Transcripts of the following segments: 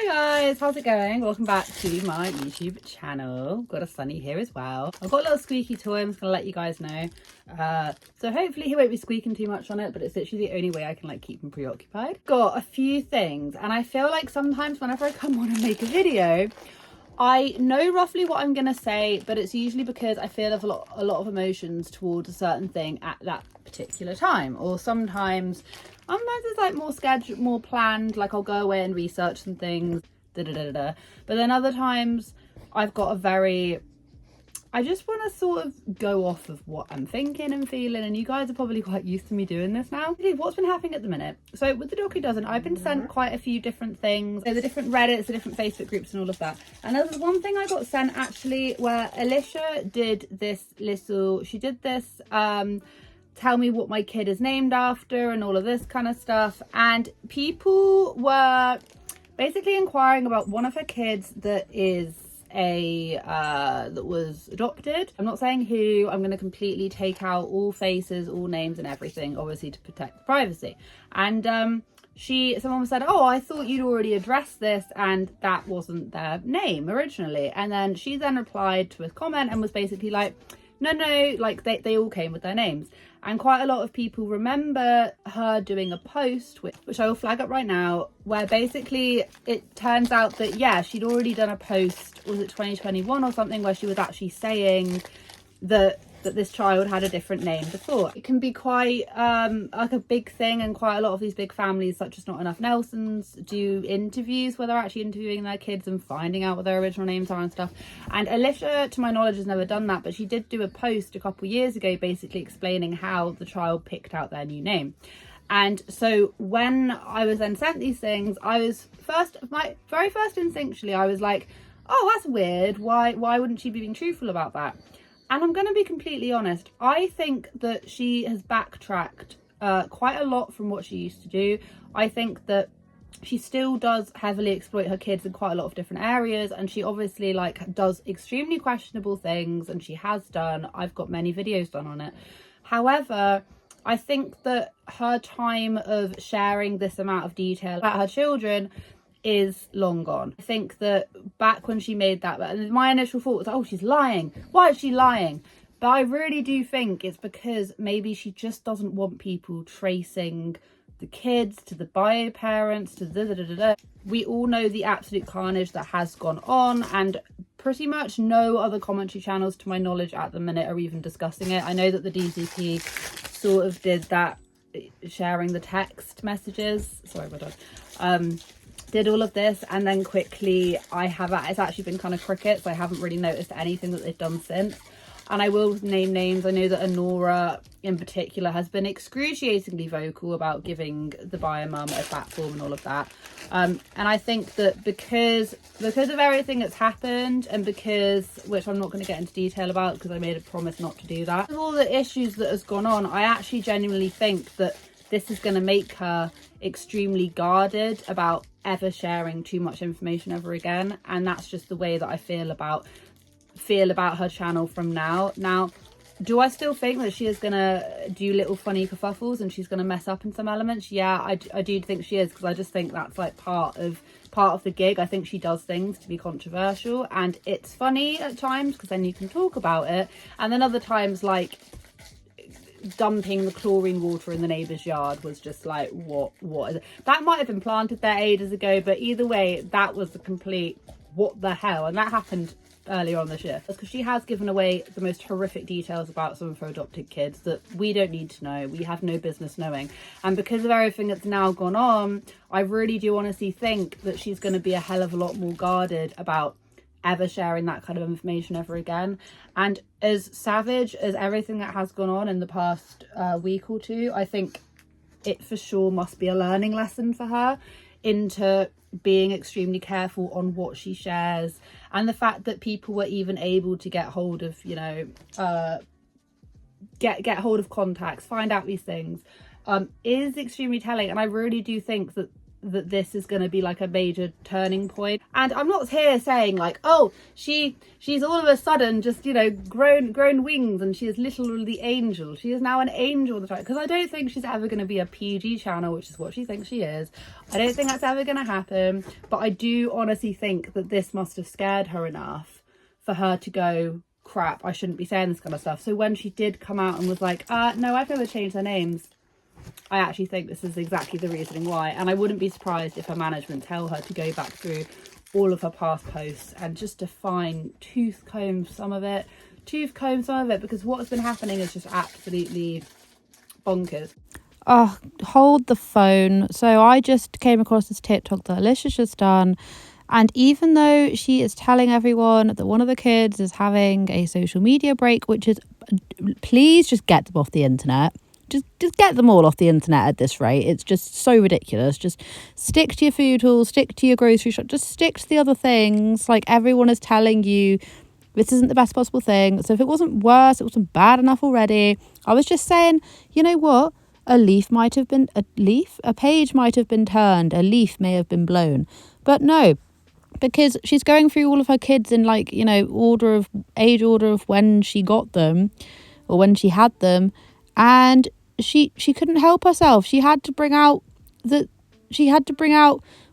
Hi guys, how's it going? Welcome back to my YouTube channel. Got a Sunny here as well. I've got a little squeaky toy, I'm just gonna let you guys know. So hopefully he won't be squeaking too much on it, but it's literally the only way I can like keep him preoccupied. Got a few things, and I feel like sometimes whenever I come on and make a video, I know roughly what I'm gonna say, but it's usually because I feel a lot of emotions towards a certain thing at that particular time, or sometimes it's like more scheduled, more planned, like I'll go away and research some things, but then other times I've got I just want to sort of go off of what I'm thinking and feeling, and you guys are probably quite used to me doing this now. What's been happening at the minute? So with the Dog Who Doesn't, I've been sent quite a few different things. So the different Reddits, the different Facebook groups and all of that. And there was one thing I got sent actually where Alicia did this tell me what my kid is named after and all of this kind of stuff. And people were basically inquiring about one of her kids that is that was adopted. I'm not saying who. I'm going to completely take out all faces, all names and everything, obviously to protect privacy. And someone said, oh, I thought you'd already addressed this and that wasn't their name originally. And then she then replied to a comment and was basically like, no, like they all came with their names. And quite a lot of people remember her doing a post, which I will flag up right now, where basically it turns out that, yeah, she'd already done a post, was it 2021 or something, where she was actually saying that this child had a different name before. It can be quite like a big thing, and quite a lot of these big families, such as Not Enough Nelsons, do interviews where they're actually interviewing their kids and finding out what their original names are and stuff. And Alicia, to my knowledge, has never done that, but she did do a post a couple years ago basically explaining how the child picked out their new name. And so when I was then sent these things, my very first instinctually, I was like, oh, that's weird. Why wouldn't she be being truthful about that? And I'm going to be completely honest, I think that she has backtracked quite a lot from what she used to do. I think that she still does heavily exploit her kids in quite a lot of different areas, and she obviously like does extremely questionable things, and she has done. I've got many videos done on it. However, I think that her time of sharing this amount of detail about her children is long gone. I think that back when she made that, and my initial thought was, oh, she's lying. Why is she lying? But I really do think it's because maybe she just doesn't want people tracing the kids to the bio parents to We all know the absolute carnage that has gone on, and pretty much no other commentary channels to my knowledge at the minute are even discussing it. I know that the DCP sort of did that, sharing the text messages. Sorry, my dog. Did all of this, and then quickly it's actually been kind of crickets. I haven't really noticed anything that they've done since. And I will name names. I know that Honora in particular has been excruciatingly vocal about giving the bio mum a platform and all of that. And I think that because of everything that's happened, and which I'm not going to get into detail about because I made a promise not to do that, with all the issues that has gone on, I actually genuinely think that this is going to make her extremely guarded about ever sharing too much information ever again. And that's just the way that I feel about her channel from now. Now, do I still think that she is gonna do little funny kerfuffles and she's gonna mess up in some elements? Yeah, I do think she is, because I just think that's like part of the gig. I think she does things to be controversial, and it's funny at times because then you can talk about it, and then other times, like dumping the chlorine water in the neighbour's yard was just like, what is it? That might have been planted there ages ago, but either way, that was the complete what the hell. And that happened earlier on this year, because she has given away the most horrific details about some of her adopted kids that we don't need to know, we have no business knowing. And because of everything that's now gone on, I really do honestly think that she's going to be a hell of a lot more guarded about ever sharing that kind of information ever again. And as savage as everything that has gone on in the past week or two, I think it for sure must be a learning lesson for her into being extremely careful on what she shares. And the fact that people were even able to get hold of, get hold of contacts, find out these things, is extremely telling. And I really do think that that this is going to be like a major turning point. And I'm not here saying like, oh, she's all of a sudden just, you know, grown wings and she is literally the angel. She is now an angel, because I don't think she's ever going to be a PG channel, which is what she thinks she is. I don't think that's ever going to happen, but I do honestly think that this must have scared her enough for her to go, crap, I shouldn't be saying this kind of stuff. So when she did come out and was like, no, I've never changed their names, I actually think this is exactly the reasoning why. And I wouldn't be surprised if her management tell her to go back through all of her past posts and just to tooth comb some of it, because what's been happening is just absolutely bonkers. Oh, hold the phone. So I just came across this TikTok that Alicia's just done. And even though she is telling everyone that one of the kids is having a social media break, which is, please just get them off the internet. Just get them all off the internet at this rate. It's just so ridiculous. Just stick to your food hall, stick to your grocery shop, just stick to the other things. Like, everyone is telling you this isn't the best possible thing. So if it wasn't worse, it wasn't bad enough already. I was just saying, you know what? A page might have been turned, a leaf may have been blown. But no, because she's going through all of her kids in, like, you know, age order of when she got them or when she had them. And she couldn't help herself. She had to bring out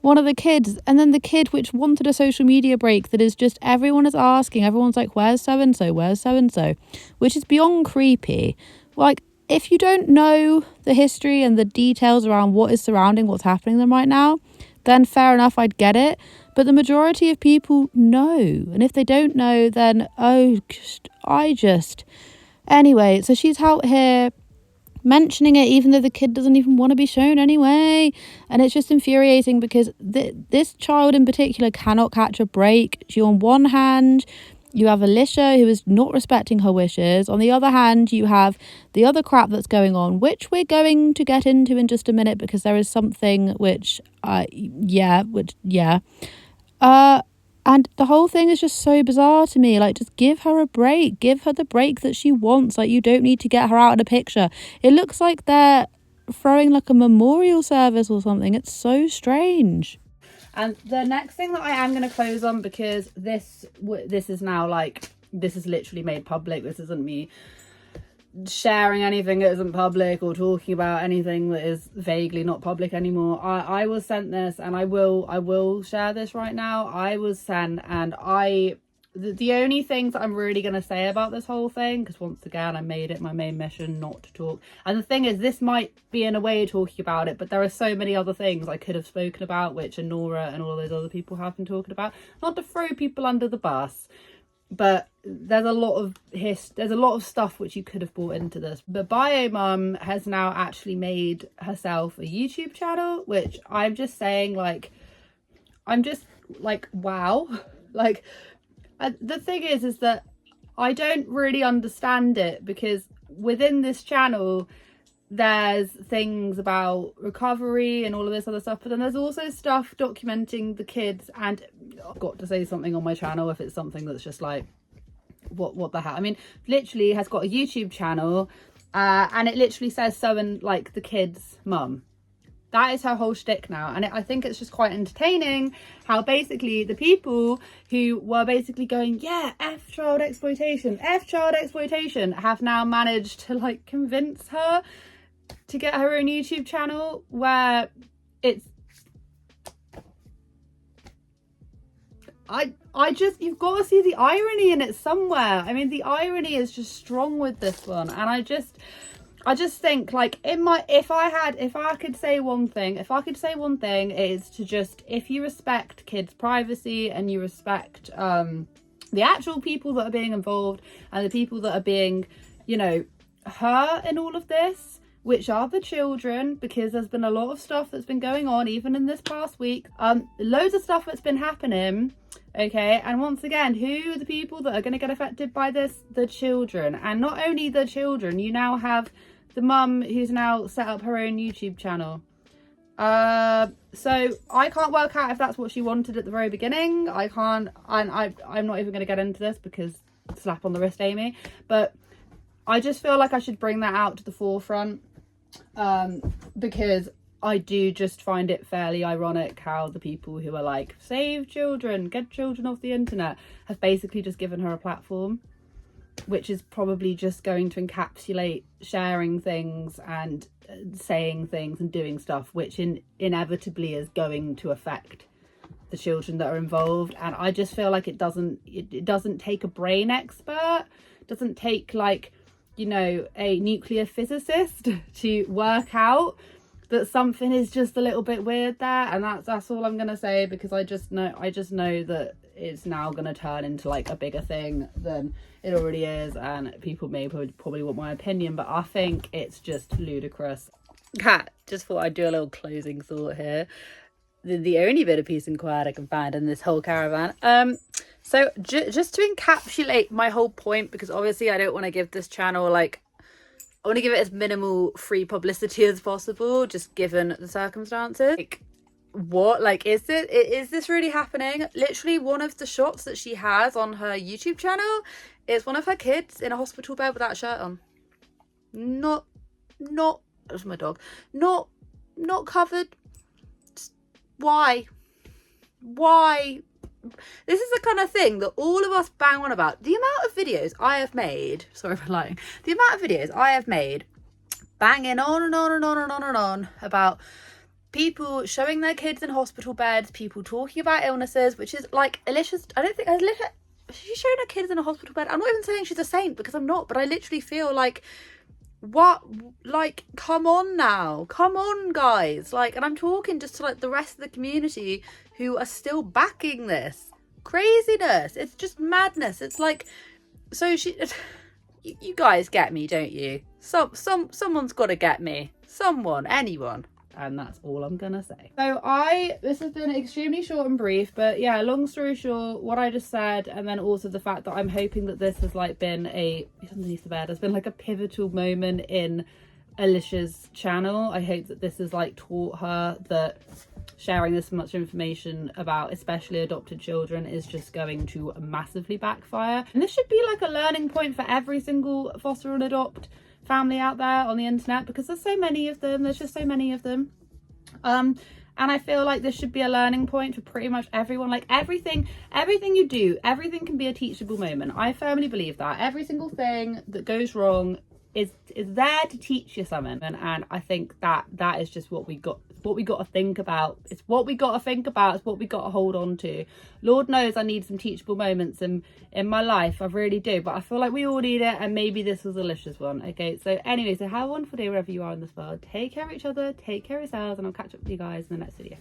one of the kids, and then the kid which wanted a social media break, that is just, everyone is asking, everyone's like, where's so and so, which is beyond creepy. Like, if you don't know the history and the details around what is surrounding what's happening to them right now, then fair enough, I'd get it. But the majority of people know, and if they don't know, then anyway, so she's out here mentioning it, even though the kid doesn't even want to be shown anyway. And it's just infuriating because this child in particular cannot catch a break. On one hand, you have Alicia, who is not respecting her wishes. On the other hand, you have the other crap that's going on, which we're going to get into in just a minute, because there is something and the whole thing is just so bizarre to me. Like, just give her a break. Give her the break that she wants. Like, you don't need to get her out in a picture. It looks like they're throwing like a memorial service or something. It's so strange. And the next thing that I am going to close on, because this is now, like, this is literally made public. This isn't me sharing anything that isn't public or talking about anything that is vaguely not public anymore. I was sent this, and I will share this right now. I was sent, and the only things that I'm really going to say about this whole thing, because once again, I made it my main mission not to talk. And the thing is, this might be in a way talking about it, but there are so many other things I could have spoken about, which Nora and all those other people have been talking about. Not to throw people under the bus, but there's a lot of stuff which you could have brought into this. But Bio Mum has now actually made herself a YouTube channel, which I'm just saying, like, I'm just like, wow. Like, the thing is that I don't really understand it, because within this channel there's things about recovery and all of this other stuff, but then there's also stuff documenting the kids. And I've got to say something on my channel if it's something that's just like, what the hell. I mean, literally has got a YouTube channel and it literally says so, and like the kid's mum. That is her whole shtick now. And I think it's just quite entertaining how basically the people who were basically going, yeah, F child exploitation, have now managed to, like, convince her to get her own YouTube channel, where it's, I just, you've got to see the irony in it somewhere. I mean, the irony is just strong with this one. And I just think, like, if I could say one thing, it is to just, if you respect kids' privacy and you respect the actual people that are being involved and the people that are being, you know, hurt in all of this, which are the children, because there's been a lot of stuff that's been going on even in this past week, loads of stuff that's been happening, okay? And once again, who are the people that are going to get affected by this? The children. And not only the children, you now have the mum who's now set up her own YouTube channel. So I can't work out if that's what she wanted at the very beginning. I can't, and I'm not even going to get into this because slap on the wrist, Amy, but I just feel like I should bring that out to the forefront, because I do just find it fairly ironic how the people who are like, save children, get children off the internet, have basically just given her a platform, which is probably just going to encapsulate sharing things and saying things and doing stuff, which inevitably is going to affect the children that are involved. And I just feel like it doesn't take a brain expert, it doesn't take like, you know, a nuclear physicist to work out that something is just a little bit weird there. And that's all I'm gonna say, because I just know that it's now gonna turn into like a bigger thing than it already is, and people may probably want my opinion, but I think it's just ludicrous. Kat, just thought I'd do a little closing thought here. The only bit of peace and quiet I can find in this whole caravan. So just to encapsulate my whole point, because obviously I don't want to give this channel like, I want to give it as minimal free publicity as possible, just given the circumstances. Like, what, like, is this really happening? Literally one of the shots that she has on her YouTube channel is one of her kids in a hospital bed without a shirt on. Not that's my dog. Not covered. Just, why? This is the kind of thing that all of us bang on about. The amount of videos I have made, sorry for lying, the amount of videos I have made banging on and on and on and on and on about people showing their kids in hospital beds, people talking about illnesses, which is like, Alicia's, I don't think, she's showing her kids in a hospital bed. I'm not even saying she's a saint, because I'm not, but I literally feel like, what, like, come on now, come on guys, like, and I'm talking just to like the rest of the community who are still backing this craziness. It's just madness. It's like, so you guys get me, don't you? Someone's got to get me, anyone. And that's all I'm gonna say. So this has been extremely short and brief, but yeah, long story short, what I just said, and then also the fact that I'm hoping that this has like been underneath the bed, has been like a pivotal moment in Alicia's channel. I hope that this has like taught her that sharing this much information about especially adopted children is just going to massively backfire. And this should be like a learning point for every single foster and adopt family out there on the internet, because there's so many of them. There's just so many of them. And I feel like this should be a learning point for pretty much everyone. Like everything you do, everything can be a teachable moment. I firmly believe that every single thing that goes wrong is there to teach you something. And I think that is just what we got to think about. It's what we got to think about. It's what we got to hold on to. Lord knows I need some teachable moments in my life. I really do. But I feel like we all need it. And maybe this was Alicia's one. Okay. So anyway, so have a wonderful day wherever you are in this world. Take care of each other. Take care of yourselves. And I'll catch up with you guys in the next video.